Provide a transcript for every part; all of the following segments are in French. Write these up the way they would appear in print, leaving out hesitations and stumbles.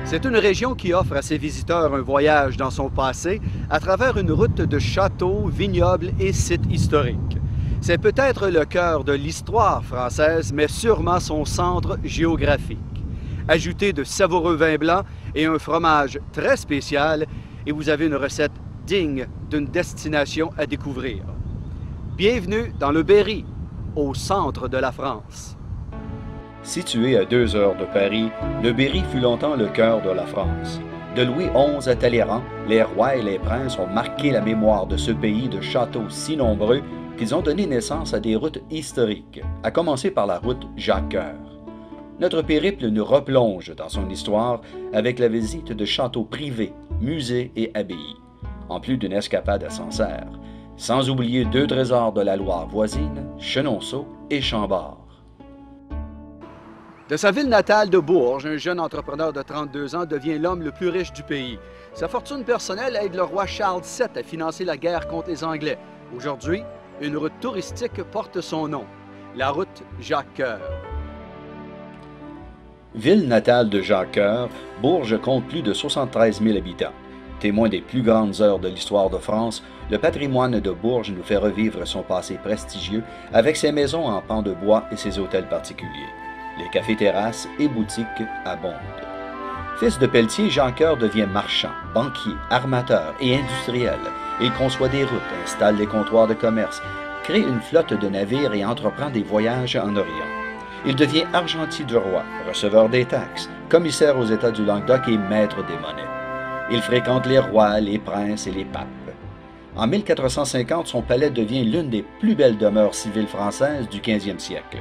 C'est une région qui offre à ses visiteurs un voyage dans son passé à travers une route de châteaux, vignobles et sites historiques. C'est peut-être le cœur de l'histoire française, mais sûrement son centre géographique. Ajoutez de savoureux vins blancs et un fromage très spécial, et vous avez une recette digne d'une destination à découvrir. Bienvenue dans le Berry, au centre de la France. Situé à 2 heures de Paris, le Berry fut longtemps le cœur de la France. De Louis XI à Talleyrand, les rois et les princes ont marqué la mémoire de ce pays de châteaux si nombreux qu'ils ont donné naissance à des routes historiques, à commencer par la route Jacques-Cœur. Notre périple nous replonge dans son histoire avec la visite de châteaux privés, musées et abbayes, en plus d'une escapade à Sancerre, sans oublier 2 trésors de la Loire voisine, Chenonceau et Chambord. De sa ville natale de Bourges, un jeune entrepreneur de 32 ans devient l'homme le plus riche du pays. Sa fortune personnelle aide le roi Charles VII à financer la guerre contre les Anglais. Aujourd'hui, une route touristique porte son nom, la route Jacques-Cœur. Ville natale de Jacques-Cœur, Bourges compte plus de 73 000 habitants. Témoin des plus grandes heures de l'histoire de France, le patrimoine de Bourges nous fait revivre son passé prestigieux avec ses maisons en pans de bois et ses hôtels particuliers. Les cafés-terrasses et boutiques abondent. Fils de pelletier, Jacques-Cœur devient marchand, banquier, armateur et industriel. Il conçoit des routes, installe des comptoirs de commerce, crée une flotte de navires et entreprend des voyages en Orient. Il devient argentier du roi, receveur des taxes, commissaire aux États du Languedoc et maître des monnaies. Il fréquente les rois, les princes et les papes. En 1450, son palais devient l'une des plus belles demeures civiles françaises du 15e siècle.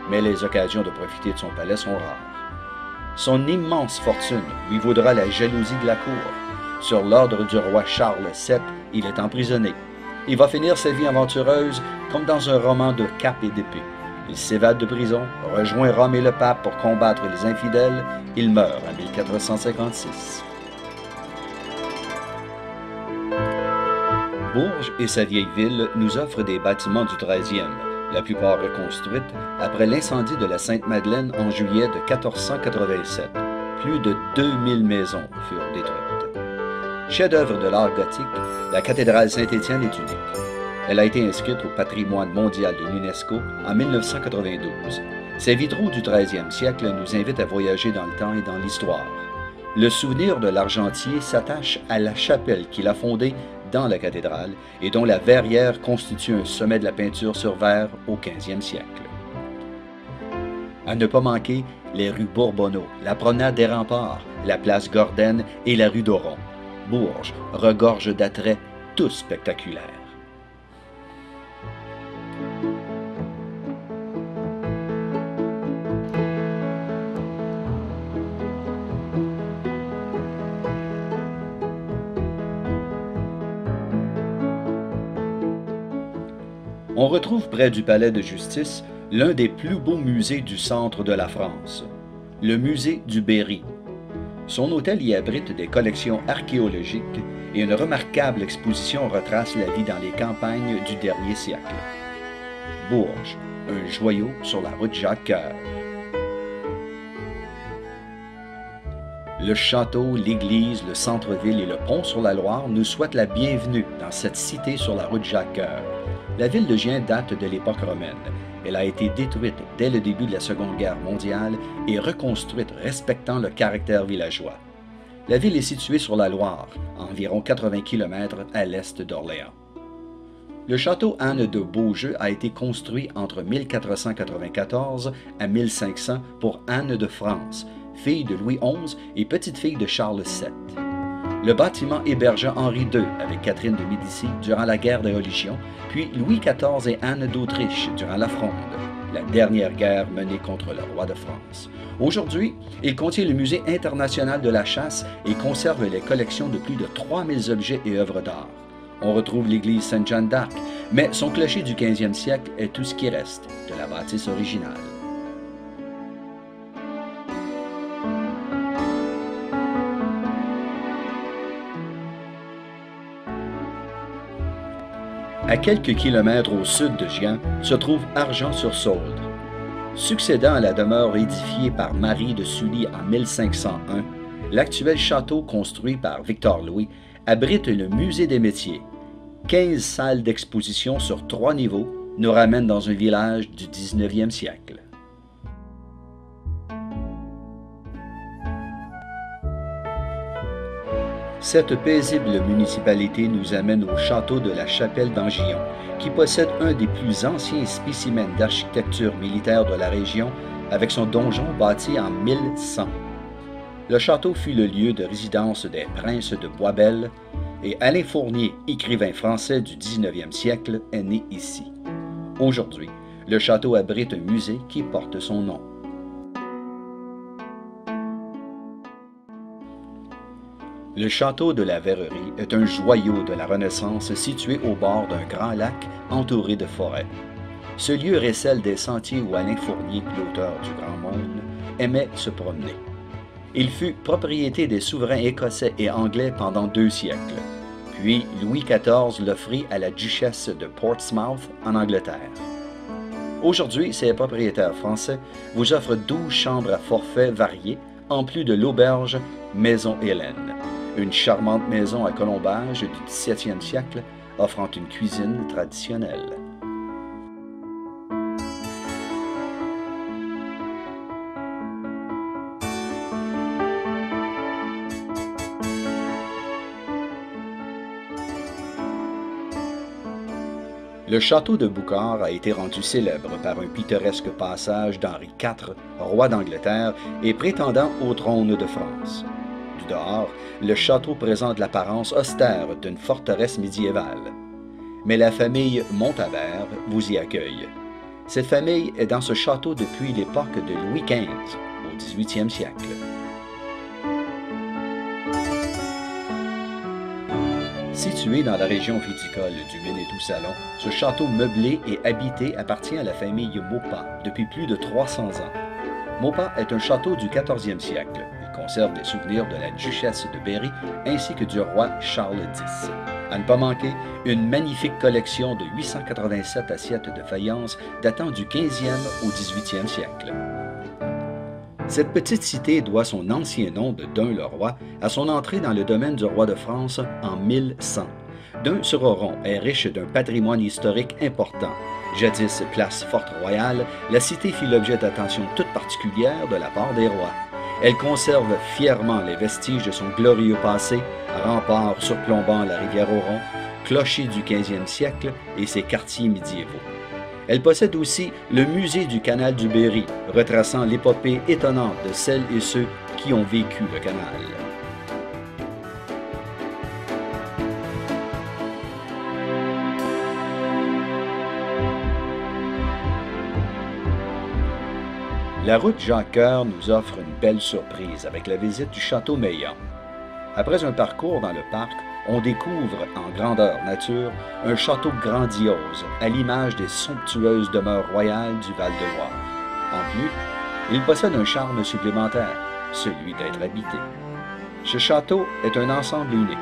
Mais les occasions de profiter de son palais sont rares. Son immense fortune lui vaudra la jalousie de la cour. Sur l'ordre du roi Charles VII, il est emprisonné. Il va finir sa vie aventureuse comme dans un roman de cap et d'épée. Il s'évade de prison, rejoint Rome et le pape pour combattre les infidèles. Il meurt en 1456. Bourges et sa vieille ville nous offrent des bâtiments du 13e, la plupart reconstruites après l'incendie de la Sainte-Madeleine en juillet de 1487. Plus de 2000 maisons furent détruites. Chef-d'œuvre de l'art gothique, la cathédrale Saint-Étienne est unique. Elle a été inscrite au patrimoine mondial de l'UNESCO en 1992. Ces vitraux du 13e siècle nous invitent à voyager dans le temps et dans l'histoire. Le souvenir de l'argentier s'attache à la chapelle qu'il a fondée dans la cathédrale et dont la verrière constitue un sommet de la peinture sur verre au 15e siècle. À ne pas manquer, les rues Bourbonneau, la promenade des Remparts, la place Gordenne et la rue d'Oron. Bourges regorge d'attraits tous spectaculaires. On retrouve près du palais de justice l'un des plus beaux musées du centre de la France, le musée du Berry. Son hôtel y abrite des collections archéologiques et une remarquable exposition retrace la vie dans les campagnes du dernier siècle. Bourges, un joyau sur la route Jacques-Cœur. Le château, l'église, le centre-ville et le pont sur la Loire nous souhaitent la bienvenue dans cette cité sur la route Jacques-Cœur. La ville de Gien date de l'époque romaine. Elle a été détruite dès le début de la Seconde Guerre mondiale et reconstruite respectant le caractère villageois. La ville est située sur la Loire, à environ 80 km à l'est d'Orléans. Le château Anne de Beaujeu a été construit entre 1494 à 1500 pour Anne de France, fille de Louis XI et petite-fille de Charles VII. Le bâtiment hébergea Henri II avec Catherine de Médicis durant la guerre des religions, puis Louis XIV et Anne d'Autriche durant la Fronde, la dernière guerre menée contre le roi de France. Aujourd'hui, il contient le Musée international de la chasse et conserve les collections de plus de 3000 objets et œuvres d'art. On retrouve l'église Sainte-Jeanne d'Arc, mais son clocher du 15e siècle est tout ce qui reste de la bâtisse originale. À quelques kilomètres au sud de Gien se trouve Argens-sur-Sauldre. Succédant à la demeure édifiée par Marie de Sully en 1501, L'actuel château construit par Victor Louis abrite le musée des métiers. 15 salles d'exposition sur 3 niveaux nous ramènent dans un village du 19e siècle. Cette paisible municipalité nous amène au château de la Chapelle d'Angillon, qui possède un des plus anciens spécimens d'architecture militaire de la région, avec son donjon bâti en 1100. Le château fut le lieu de résidence des princes de Boisbel, et Alain Fournier, écrivain français du 19e siècle, est né ici. Aujourd'hui, le château abrite un musée qui porte son nom. Le château de la Verrerie est un joyau de la Renaissance situé au bord d'un grand lac entouré de forêts. Ce lieu récèle des sentiers où Alain Fournier, l'auteur du Grand Monde, aimait se promener. Il fut propriété des souverains écossais et anglais pendant 2 siècles. Puis Louis XIV l'offrit à la duchesse de Portsmouth en Angleterre. Aujourd'hui, ses propriétaires français vous offrent 12 chambres à forfait variés, en plus de l'auberge Maison Hélène, une charmante maison à colombage du 17e siècle offrant une cuisine traditionnelle. Le château de Boucard a été rendu célèbre par un pittoresque passage d'Henri IV, roi d'Angleterre et prétendant au trône de France. Du dehors, le château présente l'apparence austère d'une forteresse médiévale. Mais la famille Montabert vous y accueille. Cette famille est dans ce château depuis l'époque de Louis XV, au 18e siècle. Situé dans la région viticole du Veneto-Salon, ce château meublé et habité appartient à la famille Maupas depuis plus de 300 ans. Maupas est un château du 14e siècle. Il conserve des souvenirs de la duchesse de Berry ainsi que du roi Charles X. À ne pas manquer, une magnifique collection de 887 assiettes de faïence datant du 15e au 18e siècle. Cette petite cité doit son ancien nom de Dun-le-Roi à son entrée dans le domaine du roi de France en 1100. Dun-sur-Oron est riche d'un patrimoine historique important. Jadis place Fort-Royal, la cité fit l'objet d'attention toute particulière de la part des rois. Elle conserve fièrement les vestiges de son glorieux passé, remparts surplombant la rivière Oron, clocher du 15e siècle et ses quartiers médiévaux. Elle possède aussi le musée du canal du Berry, retraçant l'épopée étonnante de celles et ceux qui ont vécu le canal. La route Jacques-Cœur nous offre une belle surprise avec la visite du château Meillan. Après un parcours dans le parc, on découvre en grandeur nature un château grandiose à l'image des somptueuses demeures royales du Val-de-Loire. En plus, il possède un charme supplémentaire, celui d'être habité. Ce château est un ensemble unique.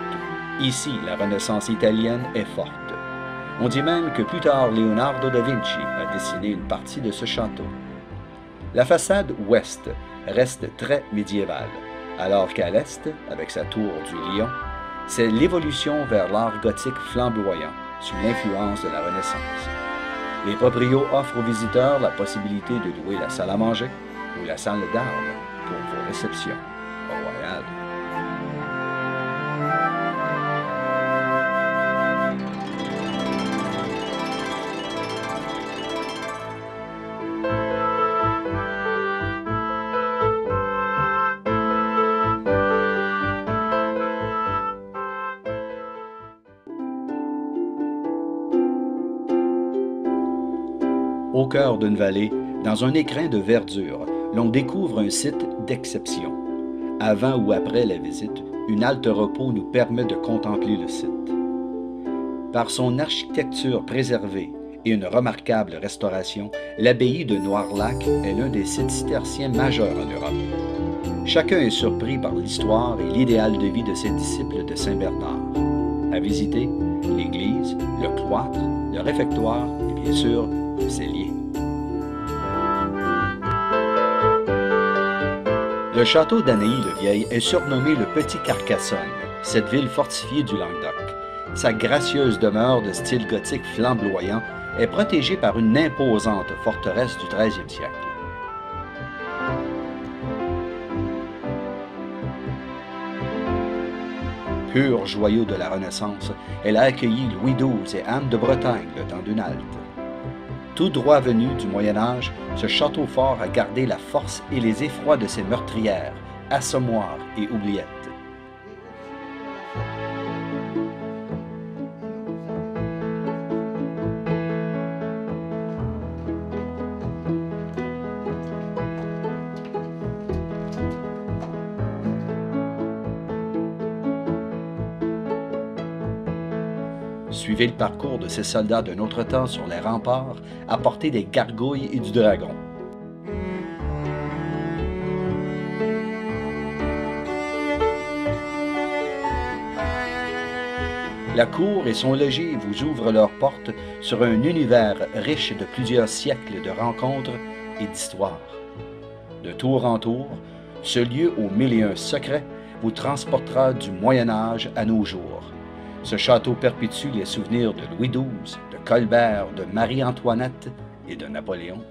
Ici, la Renaissance italienne est forte. On dit même que plus tard, Leonardo da Vinci a dessiné une partie de ce château. La façade ouest reste très médiévale, alors qu'à l'est, avec sa tour du Lion, c'est l'évolution vers l'art gothique flamboyant, sous l'influence de la Renaissance. Les proprios offrent aux visiteurs la possibilité de louer la salle à manger ou la salle d'armes pour vos réceptions royales. Au cœur d'une vallée, dans un écrin de verdure, l'on découvre un site d'exception. Avant ou après la visite, une halte repos nous permet de contempler le site. Par son architecture préservée et une remarquable restauration, l'abbaye de Noirlac est l'un des sites cisterciens majeurs en Europe. Chacun est surpris par l'histoire et l'idéal de vie de ses disciples de Saint-Bernard. À visiter, l'église, le cloître, le réfectoire et bien sûr, le cellier. Le château d'Anaïs-le-Vieil est surnommé le Petit Carcassonne, cette ville fortifiée du Languedoc. Sa gracieuse demeure de style gothique flamboyant est protégée par une imposante forteresse du 13e siècle. Pur joyau de la Renaissance, elle a accueilli Louis XII et Anne de Bretagne le temps d'une halte. Tout droit venu du Moyen Âge, ce château fort a gardé la force et les effrois de ses meurtrières, assommoirs et oubliettes. Suivez le parcours de ces soldats d'un autre temps sur les remparts, à portée des gargouilles et du dragon. La cour et son logis vous ouvrent leurs portes sur un univers riche de plusieurs siècles de rencontres et d'histoires. De tour en tour, ce lieu aux mille et un secrets vous transportera du Moyen Âge à nos jours. Ce château perpétue les souvenirs de Louis XII, de Colbert, de Marie-Antoinette et de Napoléon.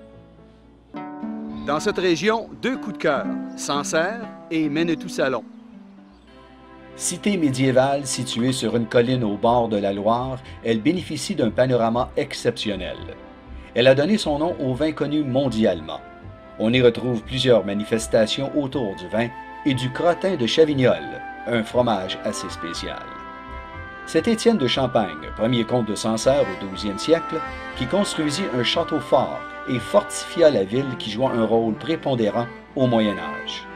Dans cette région, deux coups de cœur, Sancerre et Menetou-Salon. Cité médiévale située sur une colline au bord de la Loire, elle bénéficie d'un panorama exceptionnel. Elle a donné son nom au vin connu mondialement. On y retrouve plusieurs manifestations autour du vin et du crottin de Chavignol, un fromage assez spécial. C'est Étienne de Champagne, premier comte de Sancerre au XIIe siècle, qui construisit un château fort et fortifia la ville qui joua un rôle prépondérant au Moyen Âge.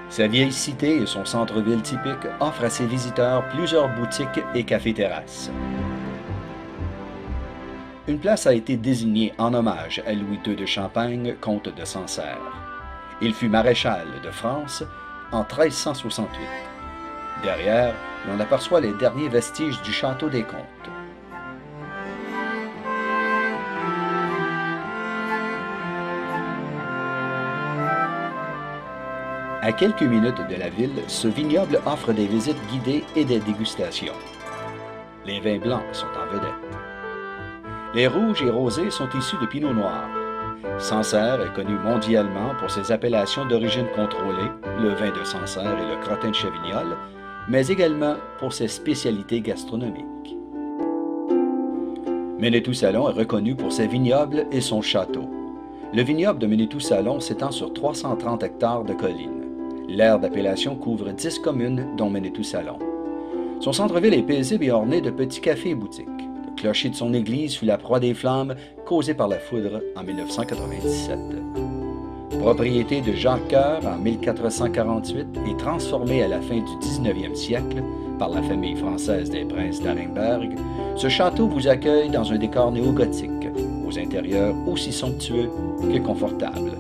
Sa vieille cité et son centre-ville typique offrent à ses visiteurs plusieurs boutiques et cafés-terrasses. Une place a été désignée en hommage à Louis II de Champagne, comte de Sancerre. Il fut maréchal de France en 1368. Derrière, l'on aperçoit les derniers vestiges du château des Comtes. À quelques minutes de la ville, ce vignoble offre des visites guidées et des dégustations. Les vins blancs sont en vedette. Les rouges et rosés sont issus de pinot noir. Sancerre est connu mondialement pour ses appellations d'origine contrôlée, le vin de Sancerre et le crottin de Chavignol, mais également pour ses spécialités gastronomiques. Menetou-Salon est reconnu pour ses vignobles et son château. Le vignoble de Menetou-Salon s'étend sur 330 hectares de collines. L'aire d'appellation couvre 10 communes, dont Menetou-Salon. Son centre-ville est paisible et orné de petits cafés et boutiques. Le clocher de son église fut la proie des flammes causées par la foudre en 1997. Propriété de Jacques Coeur en 1448 et transformé à la fin du 19e siècle par la famille française des princes d'Arenberg, ce château vous accueille dans un décor néo-gothique, aux intérieurs aussi somptueux que confortables.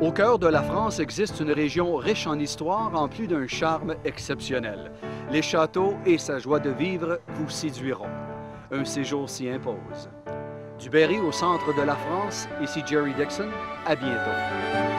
Au cœur de la France existe une région riche en histoire en plus d'un charme exceptionnel. Les châteaux et sa joie de vivre vous séduiront. Un séjour s'y impose. Du Berry au centre de la France, ici Jerry Dixon, à bientôt.